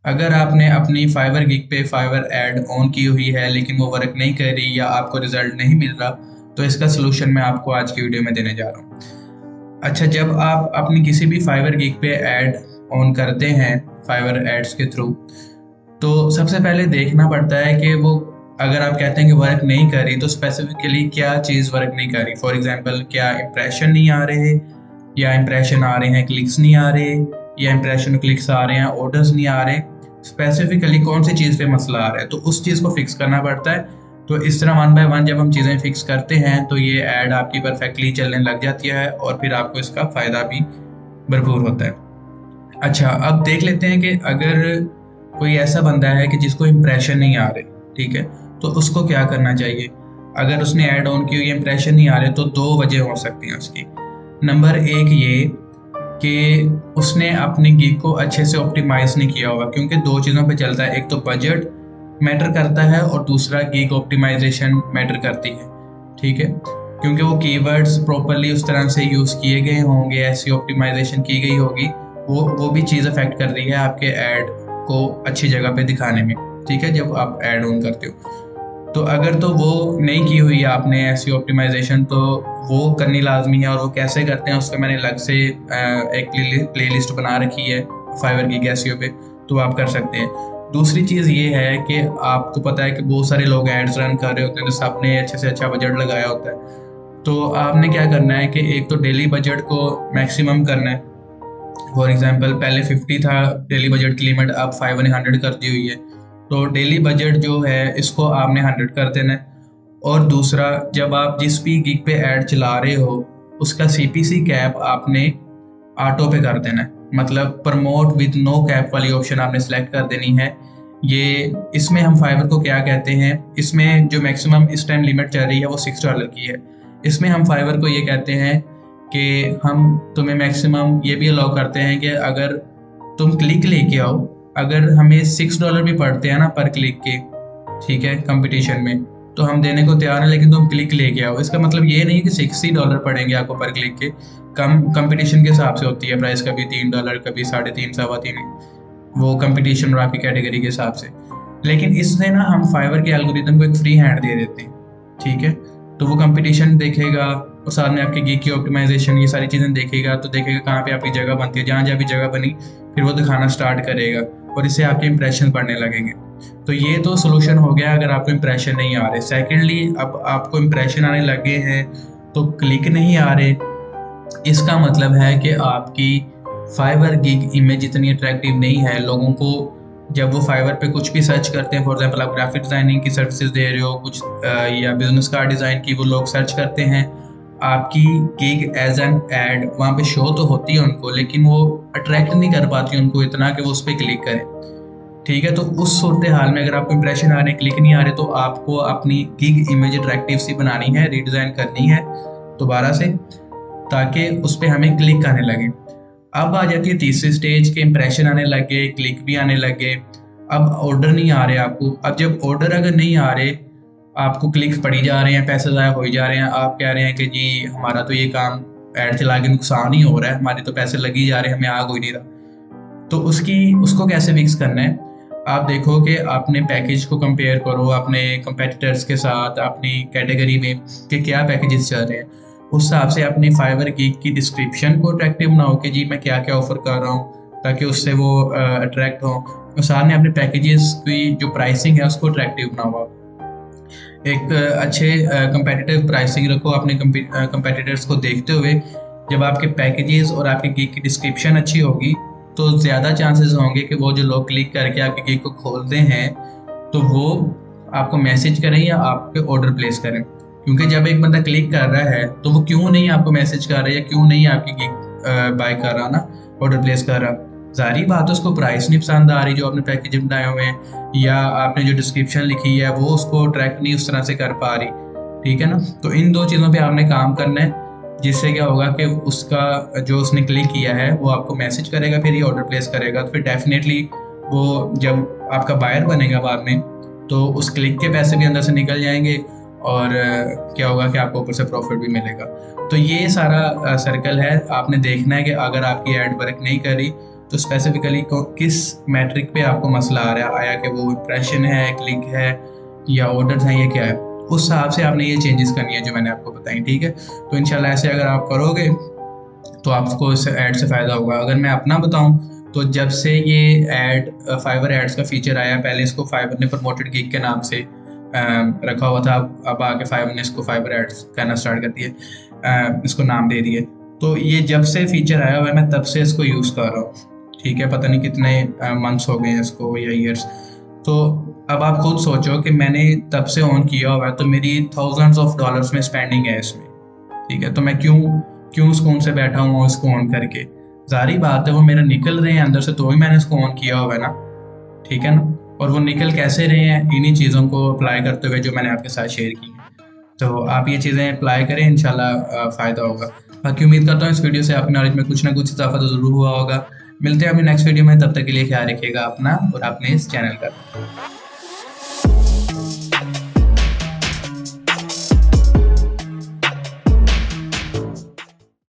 अगर आपने अपनी फाइवर गिग पे फाइवर ऐड ऑन की हुई है लेकिन वो वर्क नहीं कर रही या आपको रिजल्ट नहीं मिल रहा, तो इसका सलूशन मैं आपको आज की वीडियो में देने जा रहा हूँ। अच्छा, जब आप अपनी किसी भी फाइवर गिग पे ऐड ऑन करते हैं फाइवर एड्स के थ्रू, तो सबसे पहले देखना पड़ता है कि वो, अगर आप कहते हैं कि वर्क नहीं कर रही, तो स्पेसिफिकली क्या चीज़ वर्क नहीं कर रही। फॉर एग्जांपल, क्या इंप्रेशन नहीं आ रहे, या इंप्रेशन आ रहे हैं क्लिक्स नहीं आ रहे, या इंप्रेशन क्लिक्स आ रहे हैं ऑर्डर्स नहीं आ रहे। स्पेसिफिकली कौन सी चीज़ पे मसला आ रहा है, तो उस चीज़ को फिक्स करना पड़ता है। तो इस तरह वन बाय वन जब हम चीज़ें फिक्स करते हैं तो ये ऐड आपकी परफेक्टली चलने लग जाती है और फिर आपको इसका फ़ायदा भी भरपूर होता है। अच्छा, अब देख लेते हैं कि अगर कोई ऐसा बंदा है कि जिसको इंप्रेशन नहीं आ रहे, ठीक है, तो उसको क्या करना चाहिए। अगर उसने ऐड ऑन की हुई इंप्रेशन नहीं आ रहे, तो दो वजह हो सकती हैं उसकी। नंबर एक ये कि उसने अपनी गिग को अच्छे से ऑप्टिमाइज नहीं किया होगा, क्योंकि दो चीज़ों पे चलता है, एक तो बजट मैटर करता है और दूसरा गिग ऑप्टिमाइजेशन मैटर करती है, ठीक है। क्योंकि वो कीवर्ड्स प्रॉपरली उस तरह से यूज़ किए गए होंगे, ऐसी ऑप्टिमाइजेशन की गई होगी, वो भी चीज़ अफेक्ट कर रही है आपके ऐड को अच्छी जगह पे दिखाने में, ठीक है, जब आप ऐड ऑन करते हो। तो अगर तो वो नहीं की हुई है आपने ऐसी ऑप्टिमाइजेशन, तो वो करनी लाजमी है। और वो कैसे करते हैं उसका मैंने अलग से एक प्लेलिस्ट बना रखी है फाइवर की एसईओ पे, तो आप कर सकते हैं। दूसरी चीज़ ये है कि आपको पता है कि बहुत सारे लोग एड्स रन कर रहे होते हैं, तो सबने अच्छे से अच्छा बजट लगाया होता है। तो आपने क्या करना है कि एक तो डेली बजट को मैक्सिमम करना है। फॉर एग्जांपल, पहले 50 था डेली बजट की लिमिट, अब 500 कर दी हुई है। तो डेली बजट जो है इसको आपने 100 कर देना है। और दूसरा, जब आप जिस भी गिग पे ऐड चला रहे हो, उसका सीपीसी कैप आपने ऑटो पे कर देना है। मतलब प्रमोट विद नो कैप वाली ऑप्शन आपने सेलेक्ट कर देनी है। ये, इसमें हम फाइवर को क्या कहते हैं, इसमें जो मैक्सिमम इस टाइम लिमिट चल रही है वो $6 की है। इसमें हम फाइवर को ये कहते हैं कि हम तुम्हें मैक्सिमम ये भी अलाउ करते हैं कि अगर तुम क्लिक लेके आओ, अगर हमें $6 भी पड़ते हैं ना पर क्लिक के, ठीक है, कंपटीशन में, तो हम देने को तैयार हैं, लेकिन तुम क्लिक लेके आओ। इसका मतलब ये नहीं कि $60 पड़ेंगे आपको पर क्लिक के। कम कंपटीशन के हिसाब से होती है प्राइस, कभी $3, कभी 3.5, 3.25, वो कंपटीशन और आपकी कैटेगरी के हिसाब से। लेकिन इससे ना हम फाइवर के एल्गोरिदम को एक फ्री हैंड दे देते हैं, ठीक है। तो वो कंपटीशन देखेगा और साथ में आपकी गिग की ऑप्टिमाइजेशन, ये सारी चीज़ें देखेगा, तो देखेगा कहाँ पे आपकी जगह बनती है, जहाँ जहाँ भी जगह बनी फिर वो दिखाना स्टार्ट करेगा और इससे आपके इंप्रेशन बढ़ने लगेंगे। तो ये तो सोल्यूशन हो गया अगर आपको इंप्रेशन नहीं आ रहे। सेकेंडली, अब आपको इंप्रेशन आने लगे हैं तो क्लिक नहीं आ रहे, इसका मतलब है कि आपकी फाइवर गिग इमेज इतनी अट्रैक्टिव नहीं है लोगों को। जब वो फाइवर पे कुछ भी सर्च करते हैं, फॉर एग्जांपल आप ग्राफिक डिज़ाइनिंग की सर्विसेज दे रहे हो कुछ, या बिजनेस कार्ड डिज़ाइन की, वो लोग सर्च करते हैं, आपकी गिग एज एन ऐड वहाँ पे शो तो होती है उनको, लेकिन वो अट्रैक्ट नहीं कर पाती उनको इतना कि वो उस पर क्लिक करें, ठीक है। तो उस सूरत हाल में अगर आपको इंप्रेशन आ रहे, क्लिक नहीं आ रहे, तो आपको अपनी गिग इमेज अट्रैक्टिव सी बनानी है, रीडिज़ाइन करनी है दोबारा से, ताकि उस पर हमें क्लिक आने लगे। अब आ जाती है तीसरी स्टेज के, इंप्रेशन आने लगे, क्लिक भी आने लगे, अब ऑर्डर नहीं आ रहे आपको। अब जब ऑर्डर अगर नहीं आ रहे, आपको क्लिक पड़ी जा रहे हैं, पैसे ज़ाया हो ही जा रहे हैं, आप कह रहे हैं कि जी हमारा तो ये काम ऐड चला के नुकसान ही हो रहा है, हमारे तो पैसे लग ही जा रहे हैं, हमें आ कोई नहीं रहा। तो उसको कैसे फिक्स करना है। आप देखो कि आपने पैकेज को कंपेयर करो अपने कंपेटिटर्स के साथ अपनी कैटेगरी में, कि क्या पैकेजेस चल रहे हैं। उस हिसाब से अपनी फाइवर की डिस्क्रिप्शन को अट्रैक्टिव बनाओ कि जी मैं क्या क्या ऑफर कर रहा हूँ, ताकि उससे वो अट्रैक्ट हो। और साथ में अपने पैकेजेस की जो प्राइसिंग है उसको अट्रैक्टिव बनाओ। आप एक अच्छे कंपेटिटिव प्राइसिंग रखो अपने कंपेटिटर्स को देखते हुए। जब आपके पैकेजेस और आपकी गिग की डिस्क्रिप्शन अच्छी होगी, तो ज़्यादा चांसेस होंगे कि वो जो लोग क्लिक करके आपकी गिग को खोलते हैं, तो वो आपको मैसेज करें या आप पे ऑर्डर प्लेस करें। क्योंकि जब एक बंदा क्लिक कर रहा है तो वो क्यों नहीं आपको मैसेज कर रहा है या क्यों नहीं आपकी गिग बाय कर रहा ना, ऑर्डर प्लेस कर रहा। ज़ाहिर बात है उसको प्राइस नहीं पसंद आ रही जो आपने पैकेज बनाए हुए हैं, या आपने जो डिस्क्रिप्शन लिखी है वो उसको ट्रैक नहीं उस तरह से कर पा रही, ठीक है ना। तो इन दो चीज़ों पे आपने काम करना है, जिससे क्या होगा कि उसका जो उसने क्लिक किया है वो आपको मैसेज करेगा, फिर ये ऑर्डर प्लेस करेगा, तो फिर डेफिनेटली वो जब आपका बायर बनेगा बाद में, तो उस क्लिक के पैसे भी अंदर से निकल जाएंगे और क्या होगा कि आपको ऊपर से प्रॉफिट भी मिलेगा। तो ये सारा सर्कल है। आपने देखना है कि अगर आपकी ऐड वर्क नहीं कर रही, तो स्पेसिफिकली किस मैट्रिक पे आपको मसला आ रहा है, आया कि वो इम्प्रेशन है, क्लिक है या ऑर्डर्स हैं, ये क्या है, उस हिसाब से आपने ये चेंजेस करनी है जो मैंने आपको बताई, ठीक है। तो इंशाल्लाह ऐसे अगर आप करोगे तो आपको इस ऐड से फ़ायदा होगा। अगर मैं अपना बताऊं तो जब से ये ऐड फाइवर एड्स का फीचर आया, पहले इसको फाइवर ने प्रमोटेड गिग के नाम से रखा हुआ था, अब आके फाइवर ने इसको फाइवर एड्स कहना स्टार्ट कर दिए, इसको नाम दे दिए। तो ये जब से फीचर आया हुआ है मैं तब से इसको यूज़ कर रहा हूँ, ठीक है। पता नहीं कितने मंथ्स हो गए हैं इसको या ईयर्स। तो अब आप खुद सोचो कि मैंने तब से ऑन किया हुआ है तो मेरी थाउजेंड्स ऑफ डॉलर्स में स्पेंडिंग है इसमें, ठीक है। तो मैं क्यों सुकून से बैठा हूँ इसको ऑन करके, जारी बात है वो मेरा निकल रहे हैं अंदर से, तो ही मैंने इसको ऑन किया हुआ है ना, ठीक है ना। और वो निकल कैसे रहे हैं, इन्हीं चीज़ों को अप्लाई करते हुए जो मैंने आपके साथ शेयर की है। तो आप ये चीज़ें अप्लाई करें, इंशाल्लाह फ़ायदा होगा। बाकी उम्मीद करता हूँ इस वीडियो से आपकी नॉलेज में कुछ ना कुछ इजाफा तो ज़रूर हुआ होगा। मिलते हैं अपने नेक्स्ट वीडियो में, तब तक के लिए ख्याल रखिएगा अपना और अपने इस चैनल का।